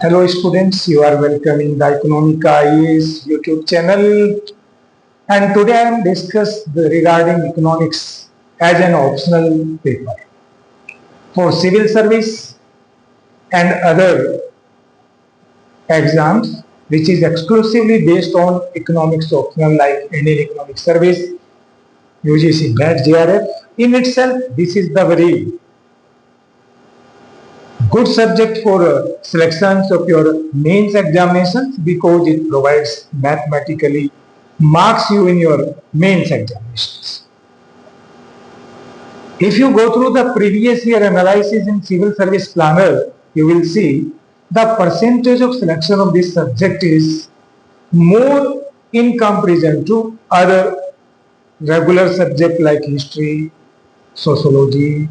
Hello students, you are welcome in the Economic IAS YouTube channel, and today I am regarding economics as an optional paper for civil service and other exams, which is exclusively based on economics optional like Indian Economic Service, UGC NET JRF. In itself, this is the very good subject for selections of your mains examinations because it provides mathematically marks you in your mains examinations. If you go through the previous year analysis in civil service planner, you will see the percentage of selection of this subject is more in comparison to other regular subjects like history, sociology,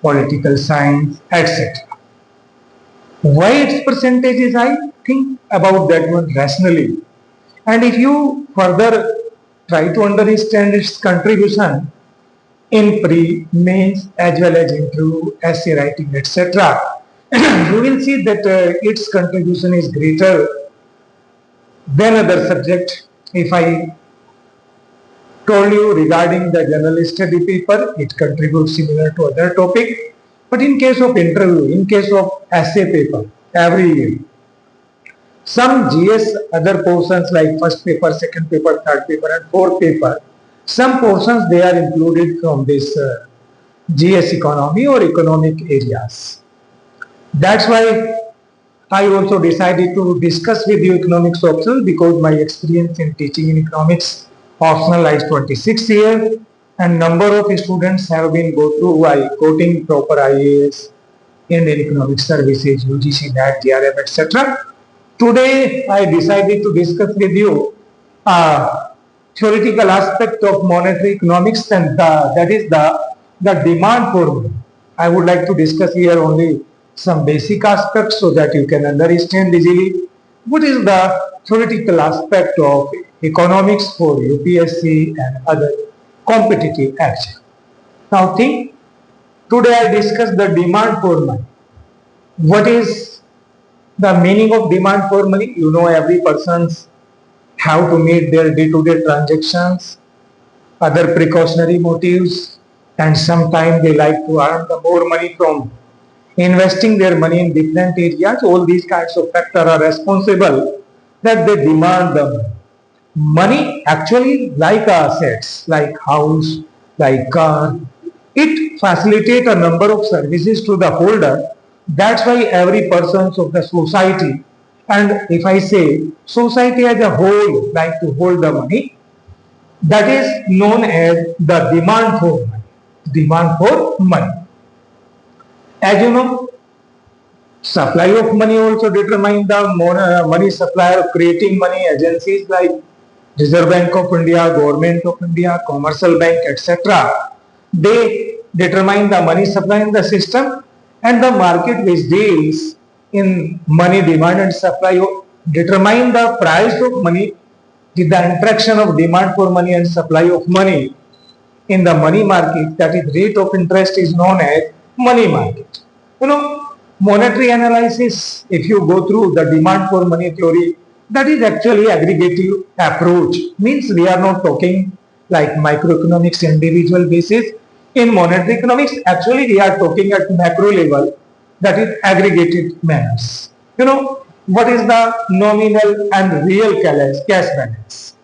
political science, etc. Why its percentage is high? Think about that one rationally. And if you further try to understand its contribution in pre-mains as well as into essay writing, etc., you will see that its contribution is greater than other subject. If I told you regarding the general study paper, it contributes similar to other topic. But in case of interview, in case of essay paper, every year, some GS other portions like first paper, second paper, third paper, and fourth paper, some portions they are included from this GS economy or economic areas. That's why I also decided to discuss with you economics optional because my experience in teaching in economics optional is 26 years and number of students have been go through by quoting proper IAS, Indian Economic Services, UGC, NET, JRF, etc. Today I decided to discuss with you a theoretical aspect of monetary economics and that is the demand for money. I would like to discuss here only some basic aspects so that you can understand easily what is the theoretical aspect of economics for UPSC and other competitive action. Now think, today I discuss the demand for money. What is the meaning of demand for money? You know, every person's have to meet their day-to-day transactions, other precautionary motives, and sometimes they like to earn the more money from investing their money in different areas. All these kinds of factors are responsible that they demand the money. Money actually like assets, like house, like car, it facilitates a number of services to the holder. That's why every person of the society, and if I say society as a whole like to hold the money, that is known as the demand for money. Demand for money. As you know, supply of money also determine the money supply of creating money agencies like Reserve Bank of India, Government of India, Commercial Bank, etc. They determine the money supply in the system and the market which deals in money demand and supply determine the price of money with the interaction of demand for money and supply of money in the money market, that is rate of interest is known as money market. You know, monetary analysis, if you go through the demand for money theory, that is actually aggregative approach. Means we are not talking like microeconomics individual basis. In monetary economics, actually we are talking at macro level, that is aggregated manners. You know, what is the nominal and real cash balance?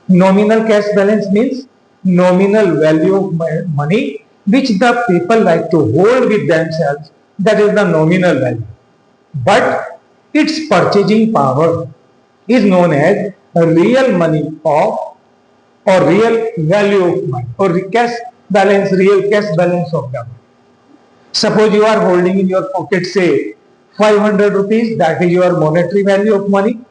Nominal cash balance means nominal value of money which the people like to hold with themselves, that is the nominal value. But its purchasing power is known as real money of or real value of money or cash balance, real cash balance of the money. Suppose you are holding in your pocket say 500 rupees, that is your monetary value of money.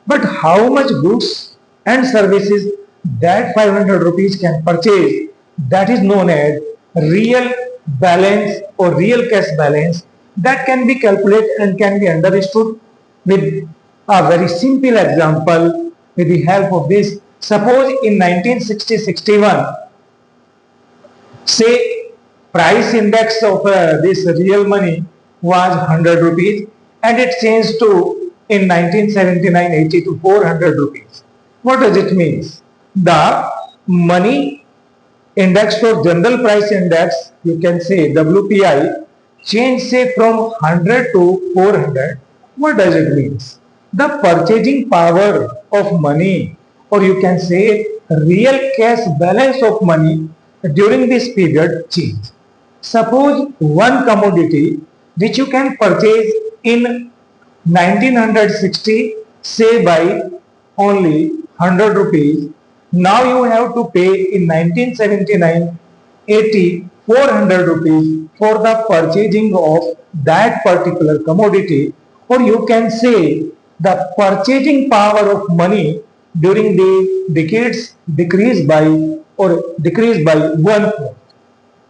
But how much goods and services that 500 rupees can purchase, that is known as real balance or real cash balance, that can be calculated and can be understood with a very simple example with the help of this. Suppose in 1960-61, say price index of this real money was 100 rupees and it changed to in 1979 80 to 400 rupees. What does it mean? The money index for general price index, you can say WPI, change say from 100 to 400. What does it mean? The purchasing power of money, or you can say real cash balance of money during this period change. Suppose one commodity which you can purchase in 1960 say by only 100 rupees, now you have to pay in 1979 80 400 rupees for the purchasing of that particular commodity, or you can say the purchasing power of money during the decades decreased by 1/4.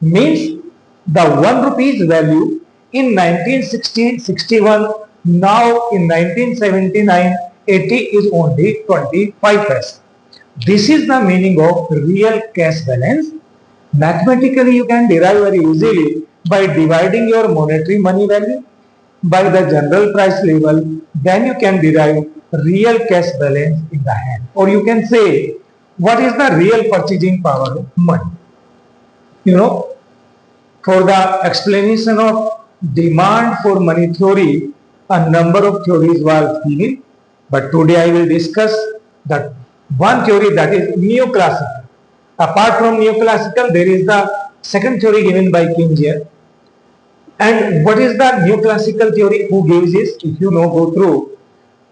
Means the 1 rupees value in 1960-61, now in 1979 80 is only 25 paise. This is the meaning of real cash balance. Mathematically you can derive very easily by dividing your monetary money value by the general price level, then you can derive real cash balance in the hand, or you can say what is the real purchasing power of money. You know, for the explanation of demand for money theory, a number of theories were given, but today I will discuss the one theory, that is Neoclassical. Apart from Neoclassical, there is the second theory given by Keynesian. And what is the Neoclassical theory? Who gives this? If you know, go through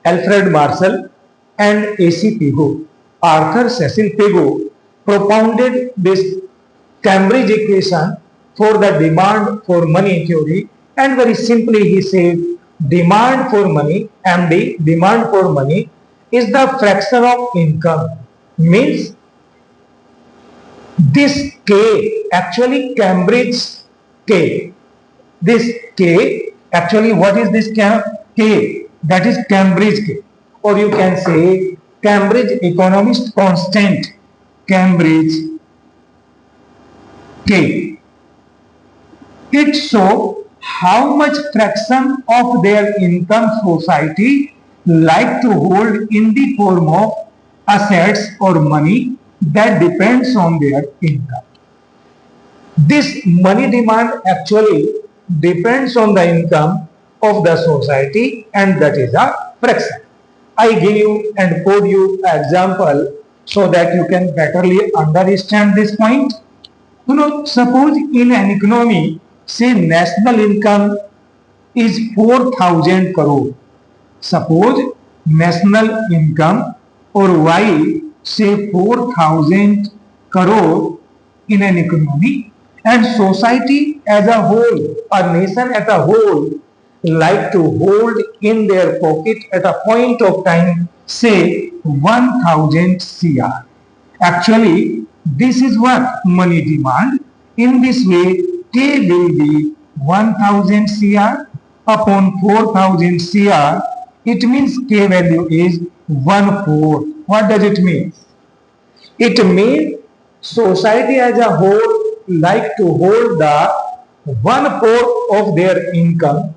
Alfred Marshall and A.C. Pigou. Arthur Cecil Pigou propounded this Cambridge equation for the demand for money theory, and very simply he said demand for money, MD, demand for money is the fraction of income. Means this K, actually Cambridge K, this K, actually what is this K? That is Cambridge K, or you can say Cambridge economist constant, Cambridge K. It shows how much fraction of their income society like to hold in the form of assets or money that depends on their income. This money demand actually depends on the income of the society, and that is a fraction. I give you and quote you an example so that you can betterly understand this point. You know, suppose in an economy, say national income is 4,000 crore. Suppose national income, or Y, say 4,000 crore in an economy, and society as a whole, a nation as a whole, like to hold in their pocket at a point of time, say 1,000 CR. Actually, this is what money demand. In this way, K will be 1000 CR upon 4000 CR. It means K value is 1/4. What does it mean? It means society as a whole like to hold the 1/4 of their income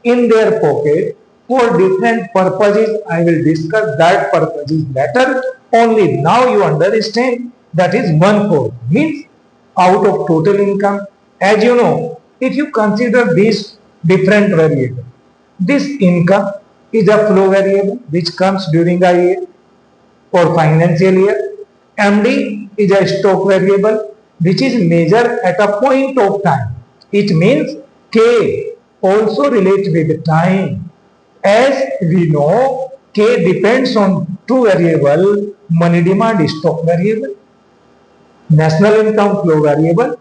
in their pocket for different purposes. I will discuss that purposes later. Only now you understand that is 1/4 means out of total income. As you know, if you consider these different variables, this income is a flow variable which comes during a year or financial year. MD is a stock variable which is measured at a point of time. It means K also relates with time. As we know, K depends on two variables, money demand is stock variable, national income flow variable,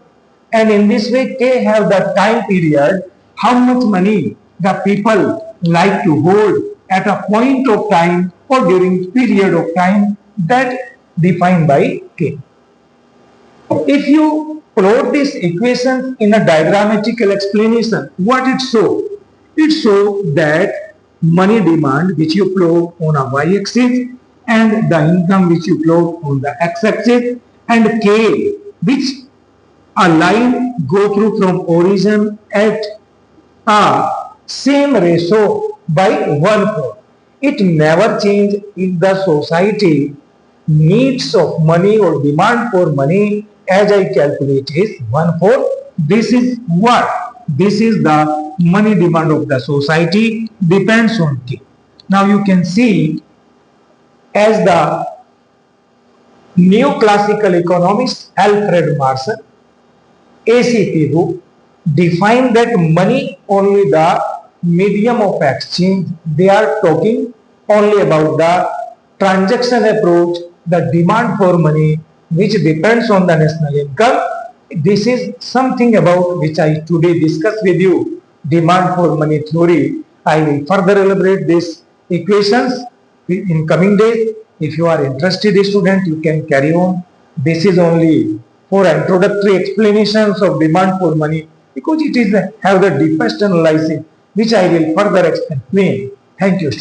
and in this way K have the time period, how much money the people like to hold at a point of time or during period of time, that defined by K. If you plot this equation in a diagrammatical explanation, what it shows? It shows that money demand which you plot on a y-axis and the income which you plot on the x-axis, and K which a line go through from origin at a same ratio by 1/4. It never change if the society needs of money or demand for money as I calculate is 1/4. This is what? This is the money demand of the society depends on K. Now you can see as the neoclassical economist Alfred Marshall ACP who define that money only the medium of exchange. They are talking only about the transaction approach, the demand for money which depends on the national income. This is something about which I today discuss with you, demand for money theory. I will further elaborate these equations in coming days. If you are interested student, you can carry on. This is only for introductory explanations of demand for money because it is have the deepest analysis which I will further explain. Thank you.